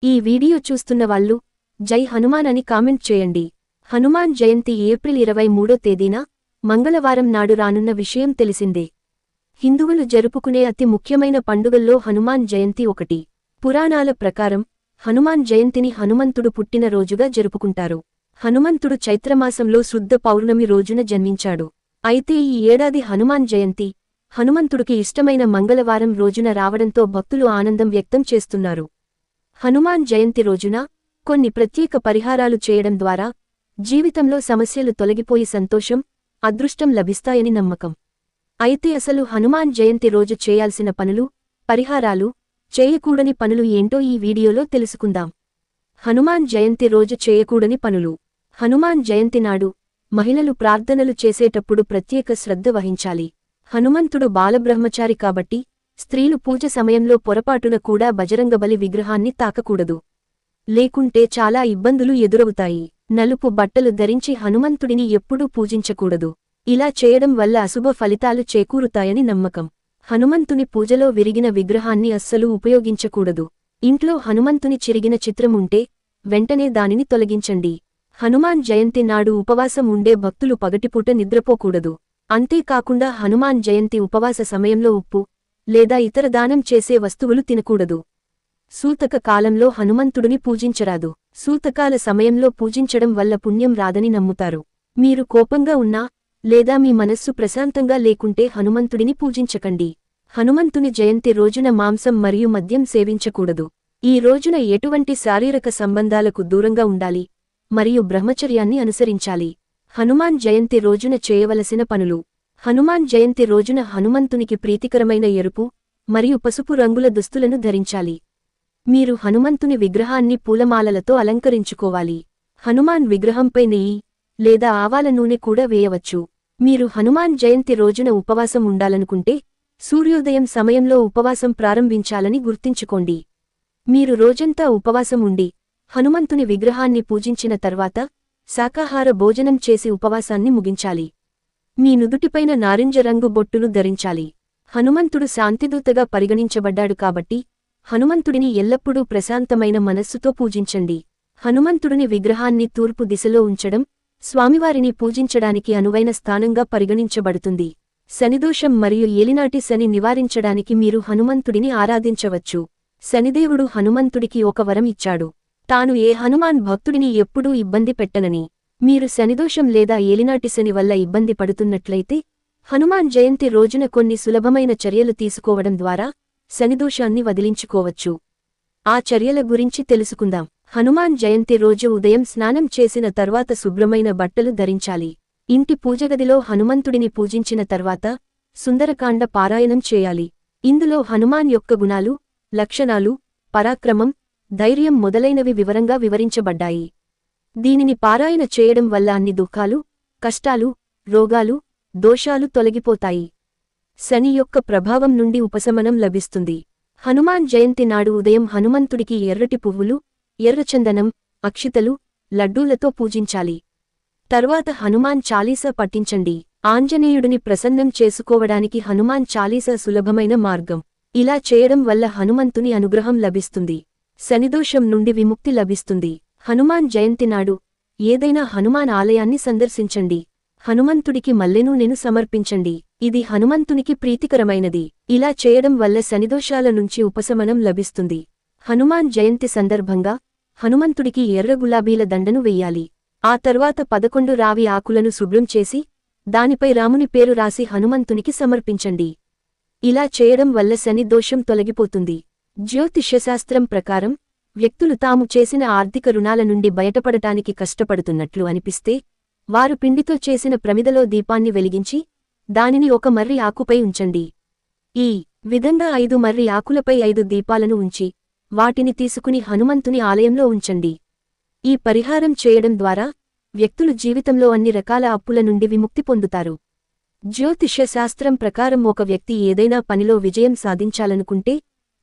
ఈ వీడియో చూస్తున్న వాళ్ళు జై హనుమాన్ అని కామెంట్ చేయండి. హనుమాన్ జయంతి ఏప్రిల్ 23వ తేదీన మంగళవారం నాడు రానున్న విషయం తెలిసిందే. హిందువులు జరుపుకునే అతి ముఖ్యమైన పండుగల్లో హనుమాన్ జయంతి ఒకటి. పురాణాల ప్రకారం హనుమాన్ జయంతిని హనుమంతుడు పుట్టిన రోజుగా జరుపుకుంటారు. హనుమంతుడు చైత్రమాసంలో శుద్ధ పౌర్ణమి రోజున జన్మించాడు. అయితే ఈ ఏడాది హనుమాన్ జయంతి హనుమంతుడికి ఇష్టమైన మంగళవారం రోజున రావడంతో భక్తులు ఆనందం వ్యక్తం చేస్తున్నారు. హనుమాన్ జయంతి రోజున కొన్ని ప్రత్యేక పరిహారాలు చేయడం ద్వారా జీవితంలో సమస్యలు తొలగిపోయి సంతోషం, అదృష్టం లభిస్తాయని నమ్మకం. అయితే అసలు హనుమాన్ జయంతి రోజు చేయాల్సిన పనులు, పరిహారాలు, చేయకూడని పనులు ఏంటో ఈ వీడియోలో తెలుసుకుందాం. హనుమాన్ జయంతి రోజు చేయకూడని పనులు. హనుమాన్ జయంతి నాడు మహిళలు ప్రార్థనలు చేసేటప్పుడు ప్రత్యేక శ్రద్ధ వహించాలి. హనుమంతుడు బాలబ్రహ్మచారి కాబట్టి స్త్రీలు పూజ సమయంలో పొరపాటున కూడా బజరంగబలి విగ్రహాన్ని తాకకూడదు. లేకుంటే చాలా ఇబ్బందులు ఎదురవుతాయి. నలుపు బట్టలు ధరించి హనుమంతుడిని ఎప్పుడూ పూజించకూడదు. ఇలా చేయడం వల్ల అశుభ ఫలితాలు చేకూరుతాయని నమ్మకం. హనుమంతుని పూజలో విరిగిన విగ్రహాన్ని అస్సలు ఉపయోగించకూడదు. ఇంట్లో హనుమంతుని చిరిగిన చిత్రముంటే వెంటనే దానిని తొలగించండి. హనుమాన్ జయంతి నాడు ఉపవాసం ఉండే భక్తులు పగటిపూట నిద్రపోకూడదు. అంతేకాకుండా హనుమాన్ జయంతి ఉపవాస సమయంలో ఉప్పు లేదా ఇతర దానం చేసే వస్తువులు తినకూడదు. సూతక కాలంలో హనుమంతుడిని పూజించరాదు. సూతకాల సమయంలో పూజించడం వల్ల పుణ్యం రాదని నమ్ముతారు. మీరు కోపంగా ఉన్నా లేదా మీ మనస్సు ప్రశాంతంగా లేకుంటే హనుమంతుడిని పూజించకండి. హనుమంతుని జయంతి రోజున మాంసం మరియు మద్యం సేవించకూడదు. ఈ రోజున ఎటువంటి శారీరక సంబంధాలకు దూరంగా ఉండాలి మరియు బ్రహ్మచర్యాన్ని అనుసరించాలి. హనుమాన్ జయంతి రోజున చేయవలసిన పనులు. హనుమాన్ జయంతి రోజున హనుమంతునికి ప్రీతికరమైన ఎరుపు మరియు పసుపు రంగుల దుస్తులను ధరించాలి. మీరు హనుమంతుని విగ్రహాన్ని పూలమాలలతో అలంకరించుకోవాలి. హనుమాన్ విగ్రహంపై నెయ్యి లేదా ఆవాల నూనె కూడా వేయవచ్చు. మీరు హనుమాన్ జయంతి రోజున ఉపవాసం ఉండాలనుకుంటే సూర్యోదయం సమయంలో ఉపవాసం ప్రారంభించాలని గుర్తుంచుకోండి. మీరు రోజంతా ఉపవాసం ఉండి హనుమంతుని విగ్రహాన్ని పూజించిన తర్వాత శాకాహార భోజనం చేసి ఉపవాసాన్ని ముగించాలి. మీ నుదుటిపైన నారింజ రంగు బొట్టును ధరించాలి. హనుమంతుడు శాంతిదూతగా పరిగణించబడ్డాడు కాబట్టి హనుమంతుడిని ఎల్లప్పుడూ ప్రశాంతమైన మనస్సుతో పూజించండి. హనుమంతుడిని విగ్రహాన్ని తూర్పు దిశలో ఉంచడం స్వామివారిని పూజించడానికి అనువైన స్థానంగా పరిగణించబడుతుంది. శనిదోషం మరియు ఏలినాటి శని నివారించడానికి మీరు హనుమంతుడిని ఆరాధించవచ్చు. శనిదేవుడు హనుమంతుడికి ఒక వరం ఇచ్చాడు. తాను ఏ హనుమాన్ భక్తుడిని ఎప్పుడూ ఇబ్బంది పెట్టనని. మీరు శనిదోషం లేదా ఏలినాటి శని వల్ల ఇబ్బంది పడుతున్నట్లయితే హనుమాన్ జయంతి రోజున కొన్ని సులభమైన చర్యలు తీసుకోవడం ద్వారా శనిదోషాన్ని వదిలించుకోవచ్చు. ఆ చర్యల గురించి తెలుసుకుందాం. హనుమాన్ జయంతి రోజు ఉదయం స్నానం చేసిన తర్వాత శుభ్రమైన బట్టలు ధరించాలి. ఇంటి పూజగదిలో హనుమంతుడిని పూజించిన తర్వాత సుందరకాండ పారాయణం చేయాలి. ఇందులో హనుమాన్ యొక్క గుణాలు, లక్షణాలు, పరాక్రమం, ధైర్యం మొదలైనవి వివరంగా వివరించబడ్డాయి. దీనిని పారాయణ చేయడం వల్ల అన్ని దుఃఖాలు, కష్టాలు, రోగాలు, దోషాలు తొలగిపోతాయి. శని యొక్క ప్రభావం నుండి ఉపశమనం లభిస్తుంది. హనుమాన్ జయంతి నాడు ఉదయం హనుమంతుడికి ఎర్రటి పువ్వులు, ఎర్రచందనం, అక్షితలు, లడ్డూలతో పూజించాలి. తర్వాత హనుమాన్ చాలీసా పఠించండి. ఆంజనేయుడిని ప్రసన్నం చేసుకోవడానికి హనుమాన్ చాలీసా సులభమైన మార్గం. ఇలా చేయడం వల్ల హనుమంతుని అనుగ్రహం లభిస్తుంది. శనిదోషం నుండి విముక్తి లభిస్తుంది. హనుమాన్ జయంతి నాడు ఏదైనా హనుమాన్ ఆలయాన్ని సందర్శించండి. హనుమంతుడికి మల్లెనూనెను సమర్పించండి. ఇది హనుమంతునికి ప్రీతికరమైనది. ఇలా చేయడం వల్ల శనిదోషాల నుంచి ఉపశమనం లభిస్తుంది. హనుమాన్ జయంతి సందర్భంగా హనుమంతుడికి ఎర్ర గులాబీల దండను వెయ్యాలి. ఆ తర్వాత 11 రావి ఆకులను శుభ్రం చేసి దానిపై రాముని పేరు రాసి హనుమంతునికి సమర్పించండి. ఇలా చేయడం వల్ల శని దోషం తొలగిపోతుంది. జ్యోతిష్యశాస్త్రం ప్రకారం వ్యక్తులు తాము చేసిన ఆర్థిక రుణాల నుండి బయటపడటానికి కష్టపడుతున్నట్లు అనిపిస్తే వారు పిండితో చేసిన ప్రమిదలో దీపాన్ని వెలిగించి దానిని ఒక మర్రి ఆకుపై ఉంచండి. ఈ విధంగా 5 మర్రి ఆకులపై 5 దీపాలను ఉంచి వాటిని తీసుకుని హనుమంతుని ఆలయంలో ఉంచండి. ఈ పరిహారం చేయడం ద్వారా వ్యక్తులు జీవితంలో అన్ని రకాల అప్పుల నుండి విముక్తి పొందుతారు. జ్యోతిష్య శాస్త్రం ప్రకారం ఒక వ్యక్తి ఏదైనా పనిలో విజయం సాధించాలనుకుంటే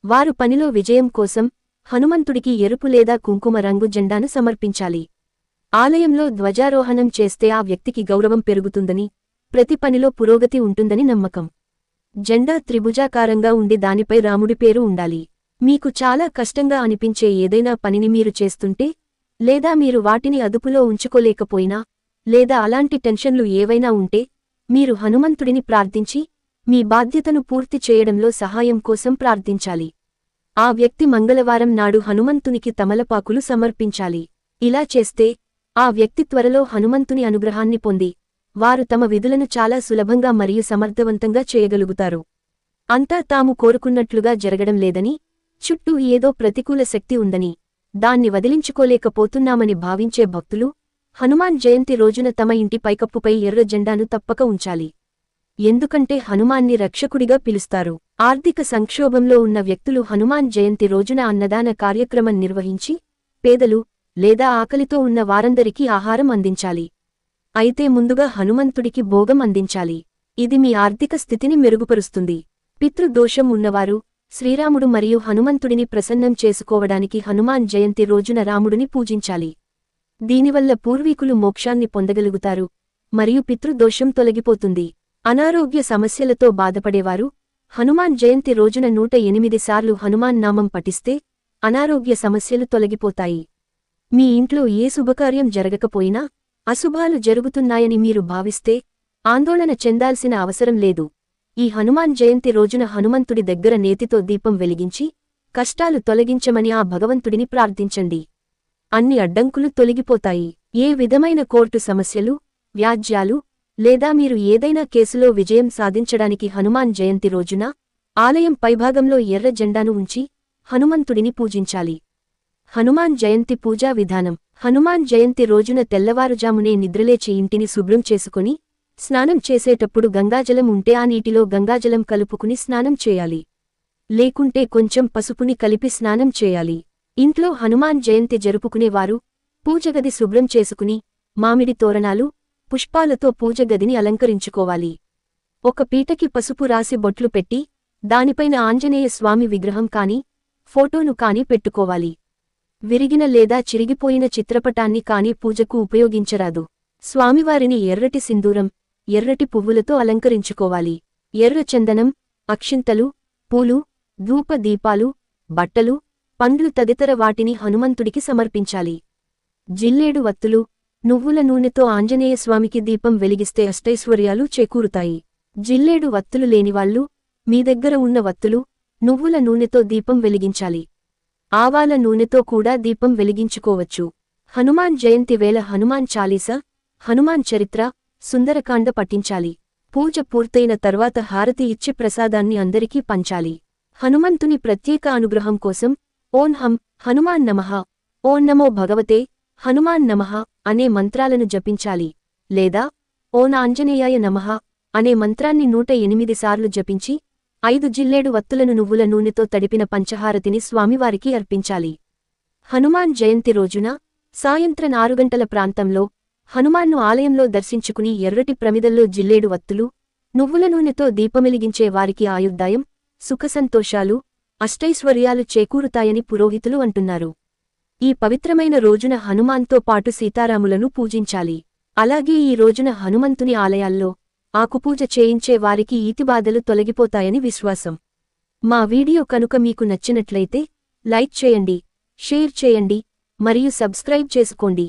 వారు పనిలో విజయం కోసం హనుమంతుడికి ఎరుపు లేదా కుంకుమ రంగు జెండాను సమర్పించాలి. ఆలయంలో ధ్వజారోహణం చేస్తే ఆ వ్యక్తికి గౌరవం పెరుగుతుందని, ప్రతి పనిలో పురోగతి ఉంటుందని నమ్మకం. జెండా త్రిభుజాకారంగా ఉండి దానిపై రాముడి పేరు ఉండాలి. మీకు చాలా కష్టంగా అనిపించే ఏదైనా పనిని మీరు చేస్తుంటే, లేదా మీరు వాటిని అదుపులో ఉంచుకోలేకపోయినా, లేదా అలాంటి టెన్షన్లు ఏవైనా ఉంటే, మీరు హనుమంతుడిని ప్రార్థించి, మీ బాధ్యతను పూర్తి చేయడంలో సహాయం కోసం ప్రార్థించాలి. ఆ వ్యక్తి మంగళవారం నాడు హనుమంతునికి తమలపాకులు సమర్పించాలి. ఇలా చేస్తే, ఆ వ్యక్తి త్వరలో హనుమంతుని అనుగ్రహాన్ని పొంది, వారు తమ విధులను చాలా సులభంగా మరియు సమర్థవంతంగా చేయగలుగుతారు. అంతా తాము కోరుకున్నట్లుగా జరగడం లేదని, చుట్టూ ఏదో ప్రతికూల శక్తి ఉందని, దాన్ని వదిలించుకోలేకపోతున్నామని భావించే భక్తులు, హనుమాన్ జయంతి రోజున తమ ఇంటి పైకప్పుపై ఎర్ర జెండాను తప్పక ఉంచాలి. ఎందుకంటే హనుమాన్ని రక్షకుడిగా పిలుస్తారు. ఆర్థిక సంక్షోభంలో ఉన్న వ్యక్తులు హనుమాన్ జయంతి రోజున అన్నదాన కార్యక్రమం నిర్వహించి, పేదలు, లేదా ఆకలితో ఉన్న వారందరికీ ఆహారం అందించాలి. అయితే ముందుగా హనుమంతుడికి భోగం అందించాలి. ఇది మీ ఆర్థిక స్థితిని మెరుగుపరుస్తుంది. పితృదోషం ఉన్నవారు, శ్రీరాముడు మరియు హనుమంతుడిని ప్రసన్నం చేసుకోవడానికి హనుమాన్ జయంతి రోజున రాముడిని పూజించాలి. దీనివల్ల పూర్వీకులు మోక్షాన్ని పొందగలుగుతారు, మరియు పితృదోషం తొలగిపోతుంది. అనారోగ్య సమస్యలతో బాధపడేవారు, హనుమాన్ జయంతి రోజున 108 సార్లు హనుమాన్ నామం పఠిస్తే, అనారోగ్య సమస్యలు తొలగిపోతాయి. మీ ఇంట్లో ఏ శుభకార్యం జరగకపోయినా, అశుభాలు జరుగుతున్నాయని మీరు భావిస్తే, ఆందోళన చెందాల్సిన అవసరం లేదు. ఈ హనుమాన్ జయంతి రోజున హనుమంతుడి దగ్గర నేతితో దీపం వెలిగించి, కష్టాలు తొలగించమని ఆ భగవంతుడిని ప్రార్థించండి. అన్ని అడ్డంకులు తొలగిపోతాయి. ఏ విధమైన కోర్టు సమస్యలు, వ్యాజ్యాలు, లేదా మీరు ఏదైనా కేసులో విజయం సాధించడానికి హనుమాన్ జయంతి రోజున, ఆలయం పైభాగంలో ఎర్ర జెండాను ఉంచి, హనుమంతుడిని పూజించాలి. హనుమాన్ జయంతి పూజా విధానం. హనుమాన్ జయంతి రోజున తెల్లవారుజామునే నిద్రలేచి ఇంటిని శుభ్రం చేసుకుని, స్నానం చేసేటప్పుడు గంగాజలం ఉంటే ఆ నీటిలో గంగాజలం కలుపుకుని స్నానం చేయాలి. లేకుంటే కొంచెం పసుపుని కలిపి స్నానం చేయాలి. ఇంట్లో హనుమాన్ జయంతి జరుపుకునేవారు, పూజగది శుభ్రం చేసుకుని, మామిడి తోరణాలు, పుష్పాలతో పూజగదిని అలంకరించుకోవాలి. ఒక పీటకి పసుపు రాసి బొట్లు పెట్టి, దానిపైన ఆంజనేయ స్వామి విగ్రహం కాని, ఫోటోను కాని పెట్టుకోవాలి. విరిగిన లేదా చిరిగిపోయిన చిత్రపటాన్ని కాని పూజకు ఉపయోగించరాదు. స్వామివారిని ఎర్రటి సింధూరం, ఎర్రటి పువ్వులతో అలంకరించుకోవాలి. ఎర్ర చందనం, అక్షింతలు, పూలు, ధూప దీపాలు, బట్టలు, పండ్లు తదితర వాటిని హనుమంతుడికి సమర్పించాలి. జిల్లేడు వత్తులు, నువ్వుల నూనెతో ఆంజనేయస్వామికి దీపం వెలిగిస్తే అష్టైశ్వర్యాలు చేకూరుతాయి. జిల్లేడు వత్తులు లేనివాళ్లు, మీ దగ్గర ఉన్న వత్తులు, నువ్వుల నూనెతో దీపం వెలిగించాలి. ఆవాల నూనెతో కూడా దీపం వెలిగించుకోవచ్చు. హనుమాన్ జయంతి వేళ హనుమాన్ చాలీసా, హనుమాన్ చరిత్ర, సుందరకాండ పఠించాలి. పూజ పూర్తయిన తర్వాత హారతి ఇచ్చి ప్రసాదాన్ని అందరికీ పంచాలి. హనుమంతుని ప్రత్యేక అనుగ్రహం కోసం ఓం హం హనుమాన్ నమః, ఓం నమో భగవతే హనుమాన్ నమః అనే మంత్రాలను జపించాలి. లేదా ఓం ఆంజనేయాయ నమః అనే మంత్రాన్ని 108 సార్లు జపించి, 5 జిల్లేడు వత్తులను నువ్వుల నూనెతో తడిపిన పంచహారతిని స్వామివారికి అర్పించాలి. హనుమాన్ జయంతి రోజున సాయంత్రం 6 గంటల ప్రాంతంలో హనుమాన్ను ఆలయంలో దర్శించుకుని ఎర్రటి ప్రమిదల్లో జిల్లేడు వత్తులు, నువ్వుల నూనెతో దీపమెలిగించే వారికి ఆయుర్దాయం, సుఖసంతోషాలు, అష్టైశ్వర్యాలు చేకూరుతాయని పురోహితులు అంటున్నారు. ఈ పవిత్రమైన రోజున హనుమాన్తో పాటు సీతారాములను పూజించాలి. అలాగే ఈ రోజున హనుమంతుని ఆలయాల్లో ఆకుపూజ చేయించే వారికి ఈతిబాధలు తొలగిపోతాయని విశ్వాసం. మా వీడియో కనుక మీకు నచ్చినట్లయితే లైక్ చేయండి, షేర్ చేయండి మరియు సబ్స్క్రైబ్ చేసుకోండి.